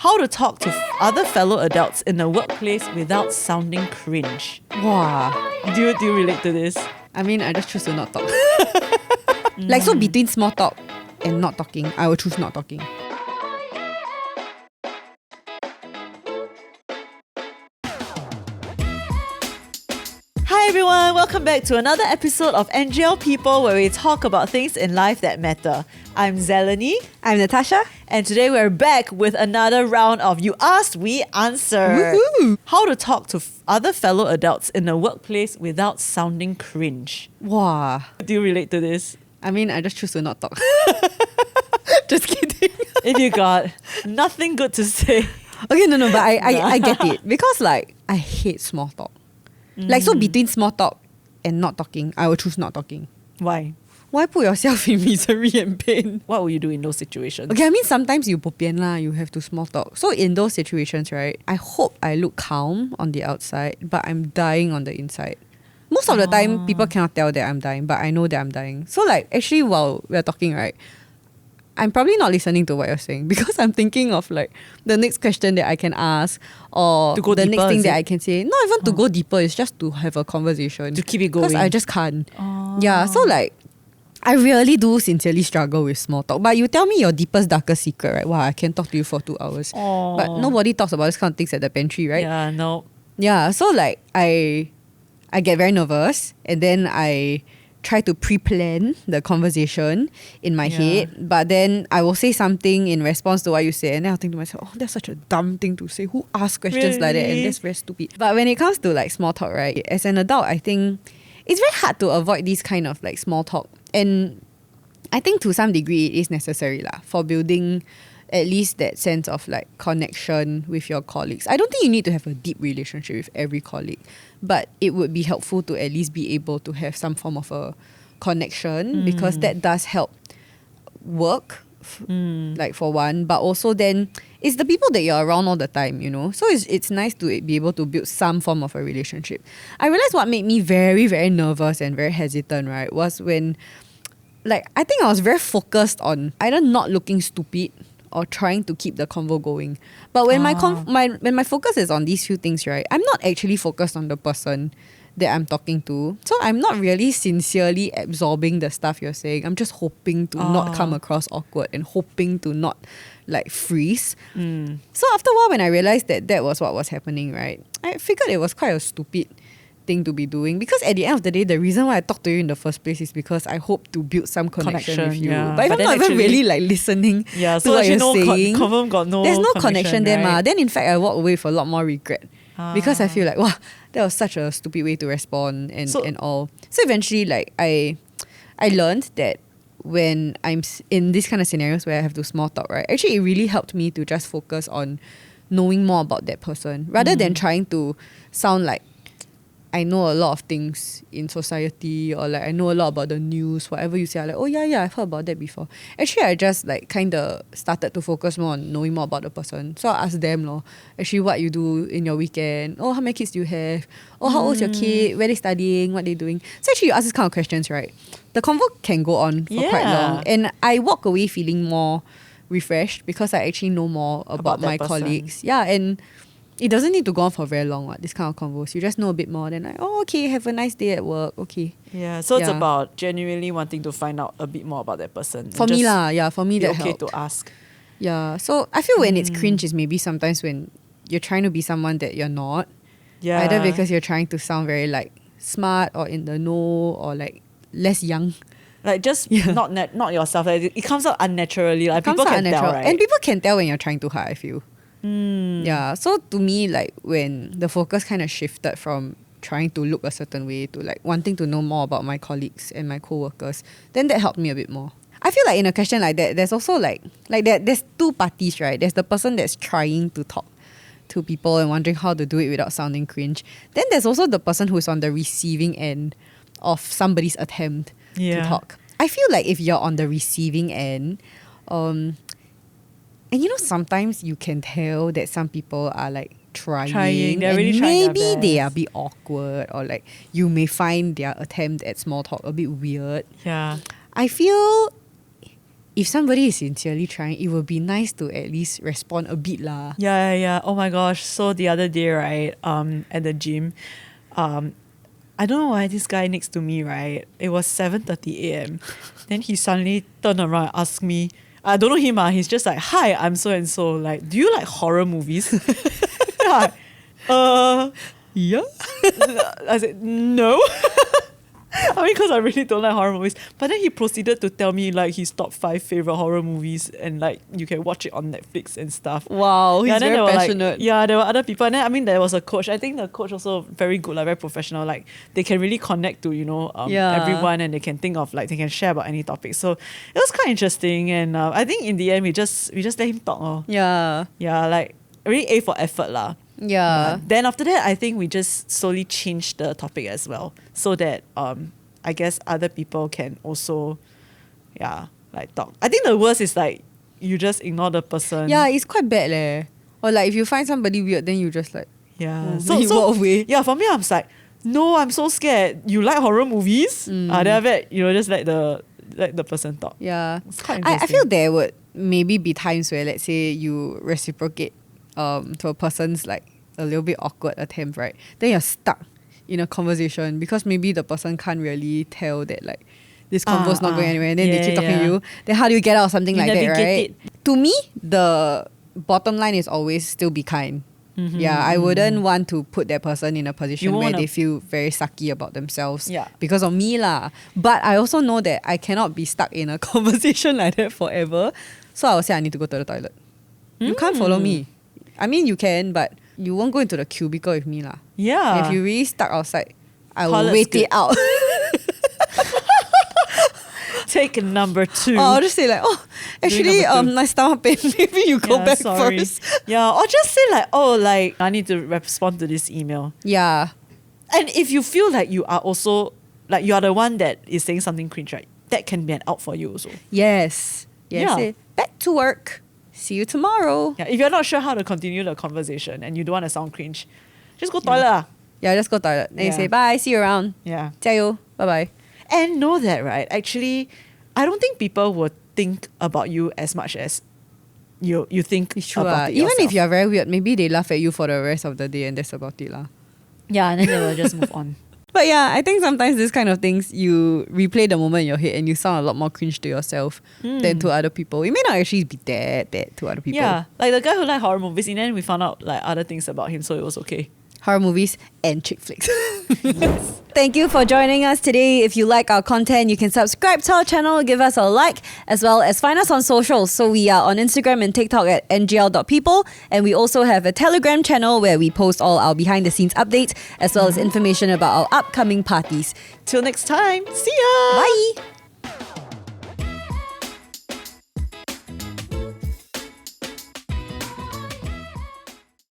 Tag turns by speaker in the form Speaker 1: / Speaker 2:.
Speaker 1: How to talk to other fellow adults in the workplace without sounding cringe.
Speaker 2: Wow.
Speaker 1: Do you relate to this?
Speaker 2: I mean, I just choose to not talk. Like, so between small talk and not talking, I will choose not talking.
Speaker 1: Hi everyone, welcome back to another episode of NGL People, where we talk about things in life that matter. I'm Zeleny.
Speaker 2: I'm Natasha.
Speaker 1: And today we're back with another round of You Asked, We Answered.
Speaker 2: Woohoo!
Speaker 1: How to talk to other fellow adults in the workplace without sounding cringe.
Speaker 2: Wow.
Speaker 1: Do you relate to this?
Speaker 2: I mean, I just choose to not talk. Just kidding.
Speaker 1: If you got nothing good to say.
Speaker 2: Okay, no, but I get it. Because like, I hate small talk. Like, so between small talk and not talking, I will choose not talking.
Speaker 1: Why?
Speaker 2: Why put yourself in misery and pain?
Speaker 1: What will you do in those situations?
Speaker 2: Okay, I mean, sometimes you bo pian lah, you have to small talk. So in those situations, right, I hope I look calm on the outside, but I'm dying on the inside. Most of the time, people cannot tell that I'm dying, but I know that I'm dying. So like, actually, while we're talking, right, I'm probably not listening to what you're saying because I'm thinking of like the next question that I can ask or
Speaker 1: To go
Speaker 2: the
Speaker 1: deeper,
Speaker 2: next thing
Speaker 1: is
Speaker 2: that
Speaker 1: it?
Speaker 2: I can say. Not even to go deeper, it's just to have a conversation.
Speaker 1: To keep it going.
Speaker 2: Because I just can't. Yeah, so like, I really do sincerely struggle with small talk. But you tell me your deepest, darkest secret, right? Wow, I can talk to you for 2 hours. But nobody talks about this kind of things at the pantry, right?
Speaker 1: Yeah, no.
Speaker 2: Yeah, so like, I get very nervous and then I try to pre-plan the conversation in my head, but then I will say something in response to what you say, and then I'll think to myself, oh, that's such a dumb thing to say. Who asks questions like that? And that's very stupid. But when it comes to like small talk, right, as an adult, I think it's very hard to avoid this kind of like small talk. And I think to some degree it is necessary lah for building at least that sense of like connection with your colleagues. I don't think you need to have a deep relationship with every colleague, but it would be helpful to at least be able to have some form of a connection because that does help work, like for one, but also then it's the people that you're around all the time, you know? So it's nice to be able to build some form of a relationship. I realized what made me very, very nervous and very hesitant, right, was when like I think I was very focused on either not looking stupid or trying to keep the convo going. But when when my focus is on these few things, right, I'm not actually focused on the person that I'm talking to. So I'm not really sincerely absorbing the stuff you're saying. I'm just hoping to not come across awkward and hoping to not like freeze. So after a while, when I realized that was what was happening, right, I figured it was quite a stupid thing to be doing, because at the end of the day, the reason why I talk to you in the first place is because I hope to build some connection with you.
Speaker 1: Yeah.
Speaker 2: But if I'm not even really like listening to what you're saying,
Speaker 1: confirm got no
Speaker 2: there's no connection there,
Speaker 1: right?
Speaker 2: Then in fact I walk away with a lot more regret because I feel like, wow, that was such a stupid way to respond and all. So eventually, like I learned that when I'm in these kind of scenarios where I have to small talk, right, actually it really helped me to just focus on knowing more about that person rather than trying to sound like I know a lot of things in society, or like I know a lot about the news, whatever you say, I'm like, oh yeah, I've heard about that before. Actually, I just like kind of started to focus more on knowing more about the person. So I asked them, actually what you do in your weekend, how many kids do you have, how old's your kid, where they studying, what they doing. So actually you ask this kind of questions, right, the convo can go on for quite long. And I walk away feeling more refreshed because I actually know more about my colleagues. Yeah, and it doesn't need to go on for very long, this kind of convos. You just know a bit more, then like, okay, have a nice day at work, okay.
Speaker 1: Yeah, so it's about genuinely wanting to find out a bit more about that person.
Speaker 2: For me lah, for me that
Speaker 1: okay
Speaker 2: helped.
Speaker 1: to ask.
Speaker 2: Yeah, so I feel when it's cringe is maybe sometimes when you're trying to be someone that you're not.
Speaker 1: Yeah.
Speaker 2: Either because you're trying to sound very like smart or in the know or like less young.
Speaker 1: Like just not yourself. Like, it comes out unnaturally. Like people can tell, right?
Speaker 2: And people can tell when you're trying too hard, I feel. Yeah, so to me, like when the focus kind of shifted from trying to look a certain way to like wanting to know more about my colleagues and my co-workers, then that helped me a bit more. I feel like in a question like that, there's also like there's two parties, right? There's the person that's trying to talk to people and wondering how to do it without sounding cringe. Then there's also the person who's on the receiving end of somebody's attempt to talk. I feel like if you're on the receiving end, and you know, sometimes you can tell that some people are like trying.
Speaker 1: They're
Speaker 2: and
Speaker 1: really trying
Speaker 2: maybe
Speaker 1: their
Speaker 2: they are a
Speaker 1: best.
Speaker 2: bit awkward, or like you may find their attempt at small talk a bit weird.
Speaker 1: Yeah.
Speaker 2: I feel if somebody is sincerely trying, it would be nice to at least respond a bit lah.
Speaker 1: Yeah. Oh my gosh. So the other day, right, at the gym, I don't know why this guy next to me, right, it was 7:30 a.m. Then he suddenly turned around and asked me, I don't know him, he's just like, hi, I'm so and so. Like, do you like horror movies? Yeah.
Speaker 2: Yeah.
Speaker 1: I said, no. I mean, because I really don't like horror movies. But then he proceeded to tell me like his top 5 favorite horror movies, and like you can watch it on Netflix and stuff.
Speaker 2: Wow, he's
Speaker 1: then
Speaker 2: very
Speaker 1: there
Speaker 2: passionate.
Speaker 1: Were there were other people, and then I mean there was a coach. I think the coach also very good, like very professional. Like they can really connect to everyone, and they can think of like they can share about any topic. So it was quite interesting, and I think in the end we just let him talk.
Speaker 2: Yeah.
Speaker 1: Like really A for effort lah.
Speaker 2: Yeah.
Speaker 1: Then after that, I think we just slowly changed the topic as well, so that I guess other people can also, like talk. I think the worst is like you just ignore the person.
Speaker 2: Yeah, it's quite bad leh. Or like if you find somebody weird, then you just like
Speaker 1: so
Speaker 2: walk away.
Speaker 1: Yeah, for me, I'm just like, no, I'm so scared. You like horror movies? Then after that, just let the person talk.
Speaker 2: Yeah,
Speaker 1: it's quite
Speaker 2: I
Speaker 1: interesting.
Speaker 2: feel there would maybe be times where, let's say, you reciprocate to a person's like a little bit awkward attempt, right? Then you're stuck in a conversation because maybe the person can't really tell that like this convo's not going anywhere, and then they keep talking to you. Then how do you get out of something like that, right? To me, the bottom line is always still be kind. I wouldn't want to put that person in a position where they feel very sucky about themselves because of me lah. But I also know that I cannot be stuck in a conversation like that forever. So I will say I need to go to the toilet. You can't follow me. I mean, you can, but you won't go into the cubicle with me lah.
Speaker 1: Yeah.
Speaker 2: If you really stuck outside, I will
Speaker 1: Toilet's
Speaker 2: wait
Speaker 1: good.
Speaker 2: it out.
Speaker 1: Take number 2.
Speaker 2: Or I'll just say like, actually, my stomach pain. Maybe you go back first.
Speaker 1: Yeah, or just say like, I need to respond to this email.
Speaker 2: Yeah.
Speaker 1: And if you feel like you are also, like you are the one that is saying something cringe, right? That can be an out for you also.
Speaker 2: Yes.
Speaker 1: Yeah.
Speaker 2: Say, back to work. See you tomorrow.
Speaker 1: Yeah, if you're not sure how to continue the conversation and you don't want to sound cringe, just go toilet.
Speaker 2: Yeah, just go toilet. Then you say, bye, see you around.
Speaker 1: Yeah.
Speaker 2: 加油, bye-bye.
Speaker 1: And know that, right? Actually, I don't think people would think about you as much as you think about it
Speaker 2: Even
Speaker 1: yourself.
Speaker 2: if you're very weird, maybe they laugh at you for the rest of the day and that's about it lah.
Speaker 1: Yeah, and then they will just move on.
Speaker 2: But yeah, I think sometimes this kind of things, you replay the moment in your head and you sound a lot more cringe to yourself than to other people. It may not actually be that bad to other people.
Speaker 1: Yeah, like the guy who liked horror movies, in the end we found out like other things about him, so it was okay.
Speaker 2: Horror movies and chick flicks. Yes. Thank you for joining us today. If you like our content, you can subscribe to our channel, give us a like, as well as find us on socials. So we are on Instagram and TikTok at ngl.people, and we also have a Telegram channel where we post all our behind the scenes updates, as well as information about our upcoming parties.
Speaker 1: Till next time, see ya!
Speaker 2: Bye!